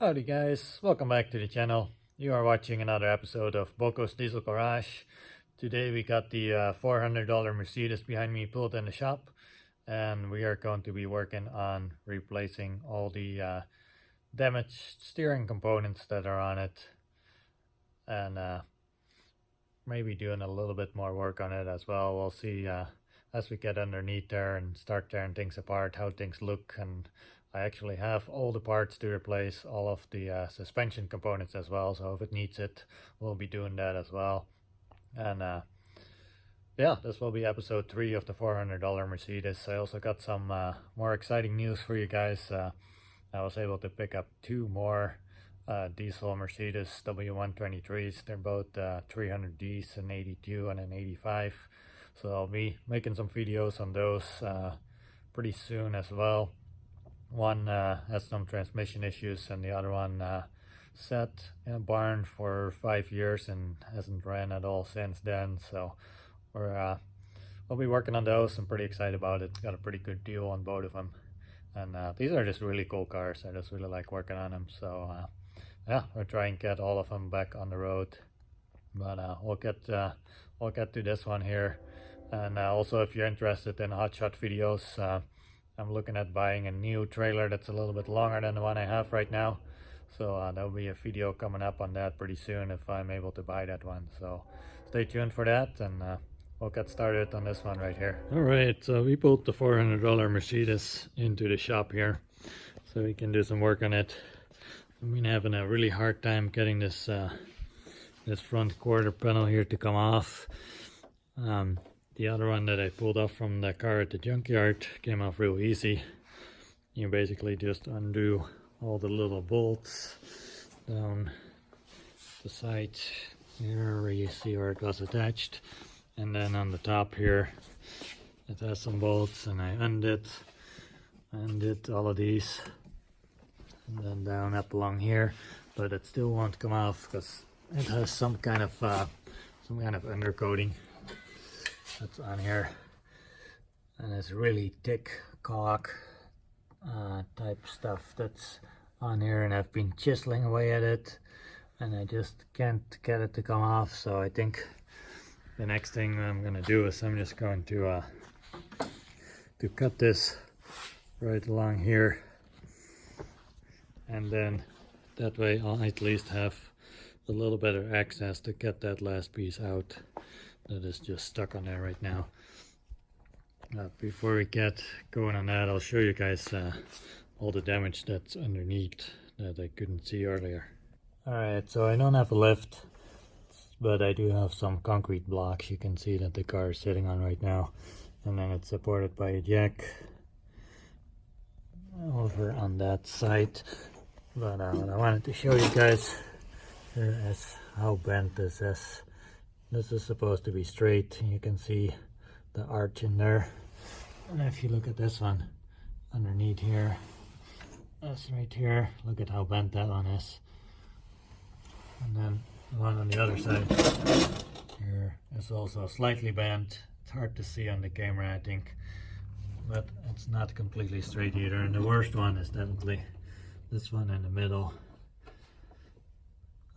Howdy guys, welcome back to the channel. You are watching another episode of Boco's Diesel Garage. Today we got the $400 Mercedes behind me pulled in the shop, and we are going to be working on replacing all the damaged steering components that are on it, and maybe doing a little bit more work on it as well. We'll see as we get underneath there and start tearing things apart, how things look. And I actually have all the parts to replace all of the suspension components as well, so if it needs it, we'll be doing that as well. And yeah, this will be episode 3 of the $400 Mercedes. I also got some more exciting news for you guys. I was able to pick up 2 more diesel Mercedes W123s. They're both 300Ds, an 82 and an 85. So I'll be making some videos on those pretty soon as well. One has some transmission issues, and the other one sat in a barn for 5 years and hasn't ran at all since then. So we'll be working on those. I'm pretty excited about it. Got a pretty good deal on both of them, and these are just really cool cars. I just really like working on them. So yeah, we'll try and get all of them back on the road. But we'll get to this one here. And also, if you're interested in hotshot videos, I'm looking at buying a new trailer that's a little bit longer than the one I have right now. So there'll be a video coming up on that pretty soon if I'm able to buy that one. So stay tuned for that, and we'll get started on this one right here. Alright, so we pulled the $400 Mercedes into the shop here so we can do some work on it. I've been having a really hard time getting this this front quarter panel here to come off. The other one that I pulled off from the car at the junkyard came off real easy. You basically just undo all the little bolts down the side here where you see where it was attached, and then on the top here it has some bolts, and I undid all of these, and then down up along here, but it still won't come off because it has some kind of undercoating that's on here, and it's really thick caulk type stuff that's on here, and I've been chiseling away at it and I just can't get it to come off. So I think the next thing I'm gonna do is I'm just going to cut this right along here, and then that way I'll at least have a little better access to get that last piece out that is just stuck on there right now. Before we get going on that, I'll show you guys all the damage that's underneath that I couldn't see earlier. Alright, so I don't have a lift, but I do have some concrete blocks you can see that the car is sitting on right now, and then it's supported by a jack over on that side. But what I wanted to show you guys here is how bent this is. This is supposed to be straight. You can see the arch in there. And if you look at this one underneath here, that's right here, look at how bent that one is. And then the one on the other side here is also slightly bent. It's hard to see on the camera, I think, but it's not completely straight either. And the worst one is definitely this one in the middle.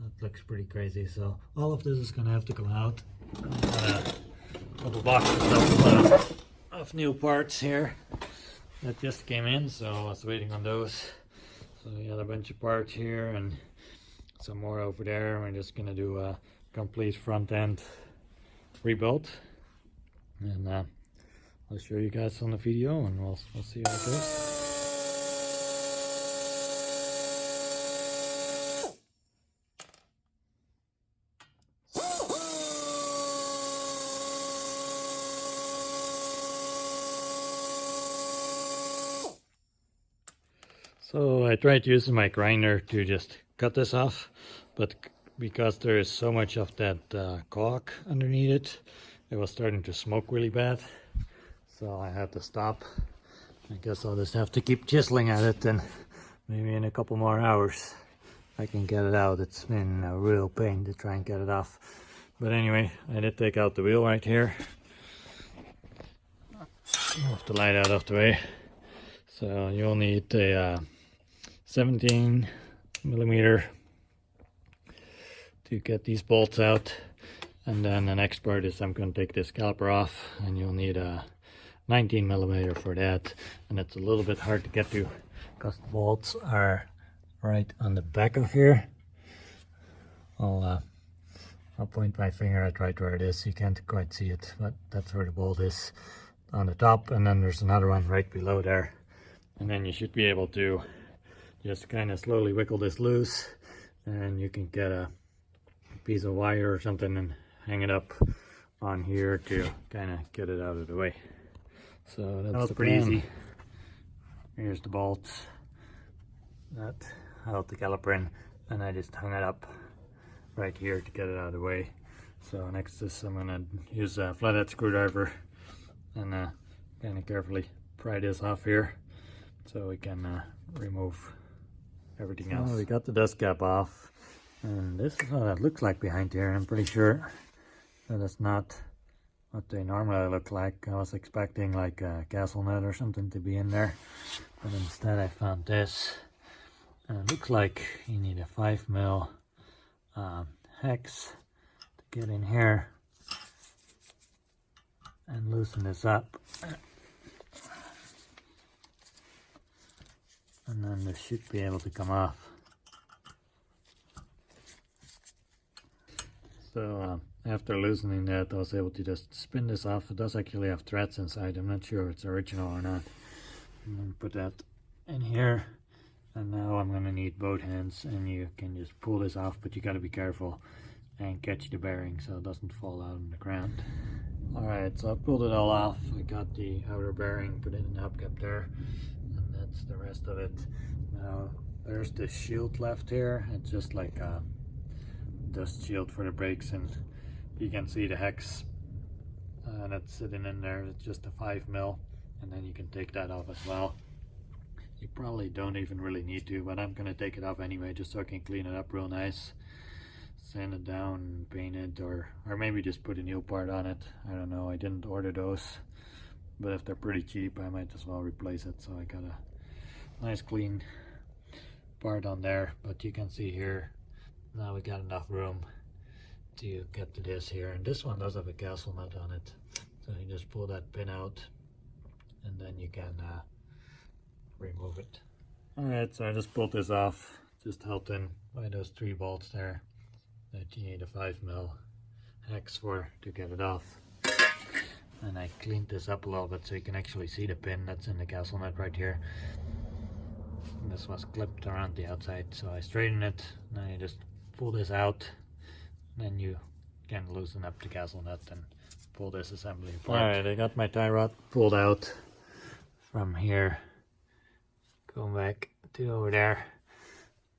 That looks pretty crazy. So all of this is gonna have to come out. Got a couple boxes of new parts here that just came in, so I was waiting on those. So we got a bunch of parts here and some more over there. We're just gonna do a complete front end rebuild, and I'll show you guys on the video, and we'll see how it goes. So I tried using my grinder to just cut this off, but because there is so much of that caulk underneath it, it was starting to smoke really bad. So I had to stop. I guess I'll just have to keep chiseling at it, and maybe in a couple more hours I can get it out. It's been a real pain to try and get it off. But anyway, I did take out the wheel right here. Move the light out of the way. So you'll need a 17 millimeter to get these bolts out. And then the next part is I'm going to take this caliper off, and you'll need a 19 millimeter for that. And it's a little bit hard to get to because the bolts are right on the back of here. I'll point my finger at right where it is. You can't quite see it, but that's where the bolt is on the top. And then there's another one right below there. And then you should be able to just kind of slowly wiggle this loose, and you can get a piece of wire or something and hang it up on here to kind of get it out of the way. So that's pretty easy. Here's the bolts that held the caliper in, and I just hung it up right here to get it out of the way. So next is I'm gonna use a flathead screwdriver and kind of carefully pry this off here so we can remove everything else. We got the dust cap off, and this is what it looks like behind here. I'm pretty sure that it's not what they normally look like. I was expecting like a castle nut or something to be in there, but instead I found this, and it looks like you need a 5mm hex to get in here and loosen this up, and then this should be able to come off. So after loosening that, I was able to just spin this off. It does actually have threads inside. I'm not sure if it's original or not. I'm going to put that in here, and now I'm going to need both hands, and you can just pull this off, but you got to be careful and catch the bearing so it doesn't fall out on the ground. Alright, so I pulled it all off. I got the outer bearing, put it in the hubcap there, and that's the rest of it. Now there's the shield left here. It's just like a dust shield for the brakes, and you can see the hex that's sitting in there. It's just a 5mm, and then you can take that off as well. You probably don't even really need to, but I'm gonna take it off anyway just so I can clean it up real nice, sand it down, paint it, or maybe just put a new part on it. I don't know, I didn't order those, but if they're pretty cheap I might as well replace it. So I got a nice clean part on there, but you can see here now we got enough room to get to this here, and this one does have a castle nut on it, so you just pull that pin out and then you can remove it. Alright, so I just pulled this off, just held in by those 3 bolts there that you need a 5mm hex for to get it off. And I cleaned this up a little bit so you can actually see the pin that's in the castle nut right here. And this was clipped around the outside, so I straightened it. Now you just pull this out, then you can loosen up the castle nut and pull this assembly apart. Alright, I got my tie rod pulled out from here, going back to over there.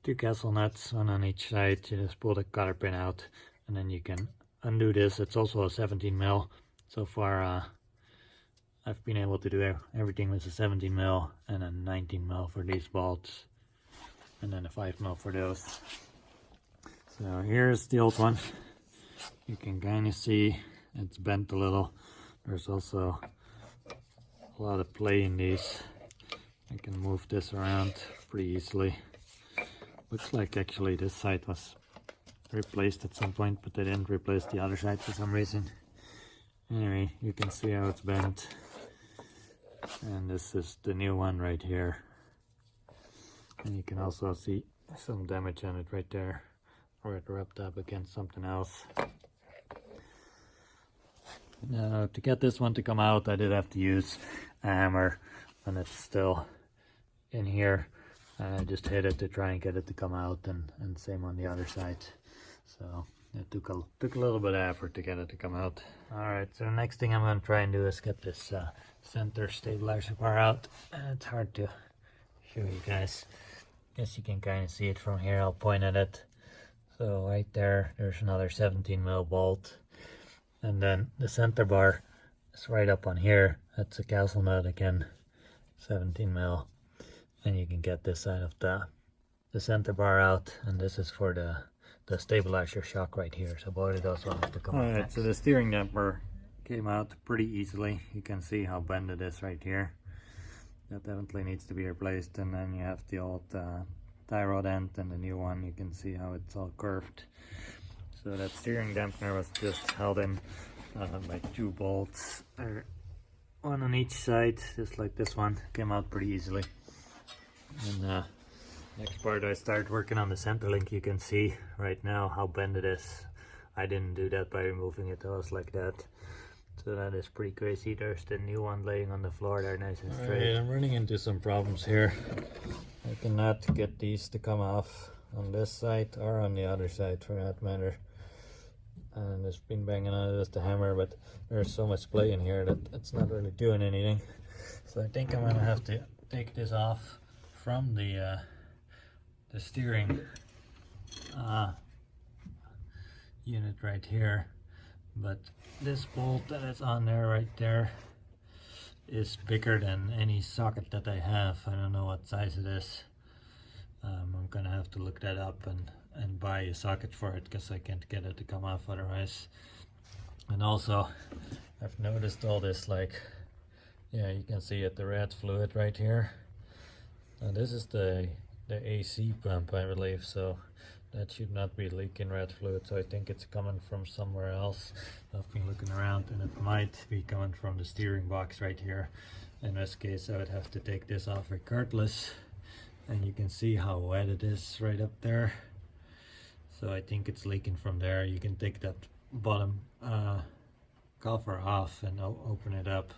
2 castle nuts, one on each side. You just pull the cotter pin out, and then you can undo this. It's also a 17mm. So far I've been able to do everything with a 17mm and a 19mm for these bolts, and then a 5mm for those. So here's the old one. You can kind of see it's bent a little. There's also a lot of play in these. I can move this around pretty easily. Looks like actually this side was replaced at some point, but they didn't replace the other side for some reason. Anyway, you can see how it's bent. And this is the new one right here. And you can also see some damage on it right there, where it rubbed up against something else. Now, to get this one to come out, I did have to use a hammer, and it's still in here. I just hit it to try and get it to come out, and same on the other side. So it took a little bit of effort to get it to come out. Alright, so the next thing I'm going to try and do is get this center stabilizer bar out. And it's hard to show you guys. Guess you can kind of see it from here. I'll point at it. So right there's another 17mm bolt. And then the center bar is right up on here. That's a castle nut again, 17mm. And you can get this side of the center bar out, and this is for the stabilizer shock right here. So both of those will have to come out. Alright, so the steering damper came out pretty easily. You can see how bent it is right here. That definitely needs to be replaced. And then you have the old tie rod end and the new one. You can see how it's all curved. So that steering dampener was just held in by 2 bolts, one on each side, just like this one. Came out pretty easily. And next part, I started working on the center link. You can see right now how bent it is. I didn't do that by removing it, it was like that. So that is pretty crazy. There's the new one laying on the floor there, nice and straight. Alright, I'm running into some problems here. I cannot get these to come off on this side or on the other side for that matter. And it's been banging on it with the hammer, but there's so much play in here that it's not really doing anything. So I think I'm gonna have to take this off from the steering unit right here. But this bolt that is on there right there is bigger than any socket that I have. I don't know what size it is. I'm gonna have to look that up and buy a socket for it, because I can't get it to come off otherwise. And also I've noticed all this, like, yeah, you can see it, the red fluid right here. And this is the AC pump, I believe, so that should not be leaking red fluid. So I think it's coming from somewhere else. I've been looking around and it might be coming from the steering box right here. In this case I would have to take this off regardless. And you can see how wet it is right up there. So I think it's leaking from there. You can take that bottom cover off and open it up,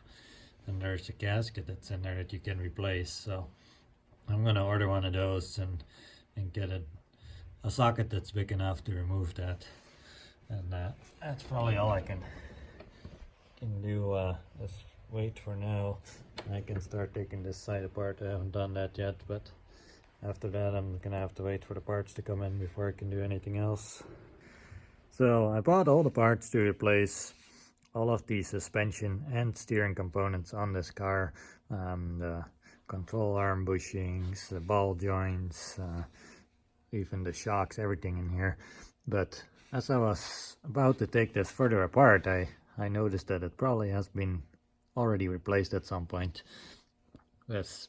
and there's a gasket that's in there that you can replace. So I'm gonna order one of those and get a socket that's big enough to remove that. And that's probably all I can do. Just wait for now. I can start taking this side apart. I haven't done that yet, but after that I'm gonna have to wait for the parts to come in before I can do anything else. So I bought all the parts to replace all of the suspension and steering components on this car. The control arm bushings, the ball joints, even the shocks, everything in here. But as I was about to take this further apart, I noticed that it probably has been already replaced at some point. With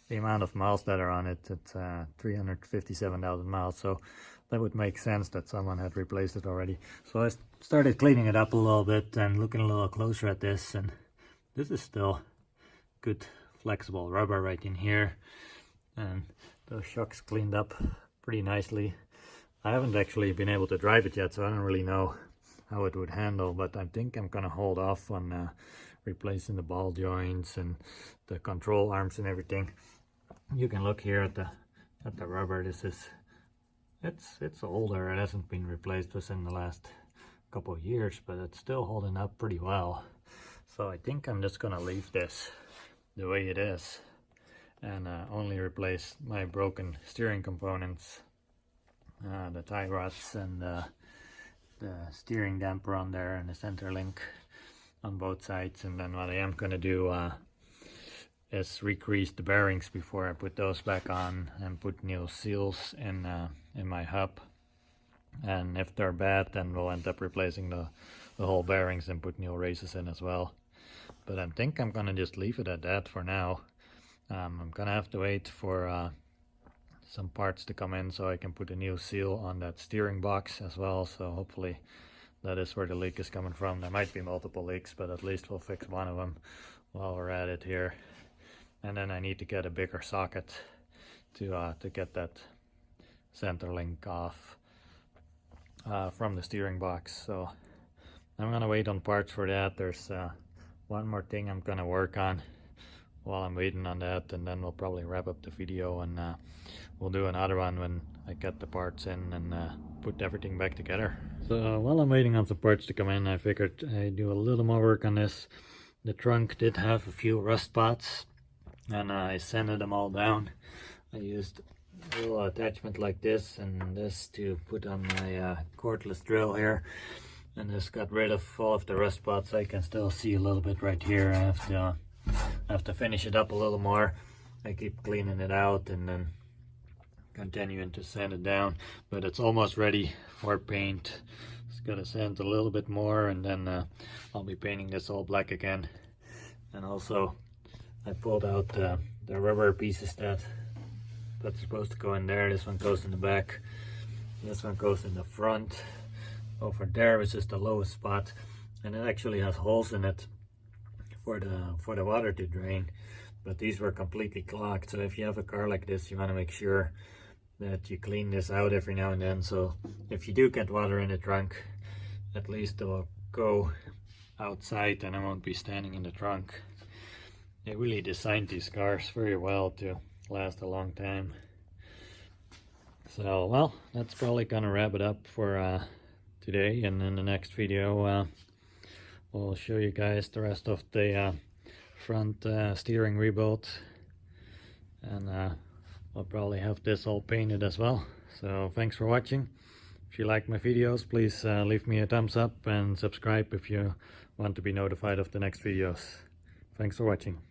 the amount of miles that are on it, it's 357,000 miles, so that would make sense that someone had replaced it already. So I started cleaning it up a little bit and looking a little closer at this, and this is still good flexible rubber right in here, and those shocks cleaned up pretty nicely. I haven't actually been able to drive it yet, so I don't really know how it would handle, but I think I'm gonna hold off on replacing the ball joints and the control arms and everything. You can look here at the rubber. This is it's older. It hasn't been replaced within the last couple of years, but it's still holding up pretty well. So I think I'm just gonna leave this the way it is and only replace my broken steering components, the tie rods and the steering damper on there and the center link on both sides. And then what I am gonna do is recrease the bearings before I put those back on and put new seals in my hub. And if they're bad, then we'll end up replacing the whole bearings and put new races in as well. But I think I'm gonna just leave it at that for now. I'm gonna have to wait for some parts to come in so I can put a new seal on that steering box as well. So hopefully that is where the leak is coming from. There might be multiple leaks, but at least we'll fix one of them while we're at it here. And then I need to get a bigger socket to get that center link off from the steering box. So I'm gonna wait on parts for that. There's one more thing I'm gonna work on while I'm waiting on that, and then we'll probably wrap up the video, and we'll do another one when I get the parts in and put everything back together. So while I'm waiting on some parts to come in, I figured I'd do a little more work on this. The trunk did have a few rust spots, and I sanded them all down. I used a little attachment like this and this to put on my cordless drill here, and this got rid of all of the rust spots. I can still see a little bit right here. I have to finish it up a little more. I keep cleaning it out and then continuing to sand it down, but it's almost ready for paint. Just gotta sand a little bit more, and then I'll be painting this all black again. And also I pulled out the rubber pieces that that's supposed to go in there. This one goes in the back. This one goes in the front. Over there is just the lowest spot, and it actually has holes in it for the water to drain. But these were completely clogged. So if you have a car like this, you want to make sure that you clean this out every now and then. So if you do get water in the trunk, at least it will go outside and I won't be standing in the trunk. They really designed these cars very well to last a long time. So, well, that's probably gonna wrap it up for today, and in the next video we'll show you guys the rest of the front steering rebuild, and I'll probably have this all painted as well. So thanks for watching. If you like my videos, please leave me a thumbs up and subscribe if you want to be notified of the next videos. Thanks for watching.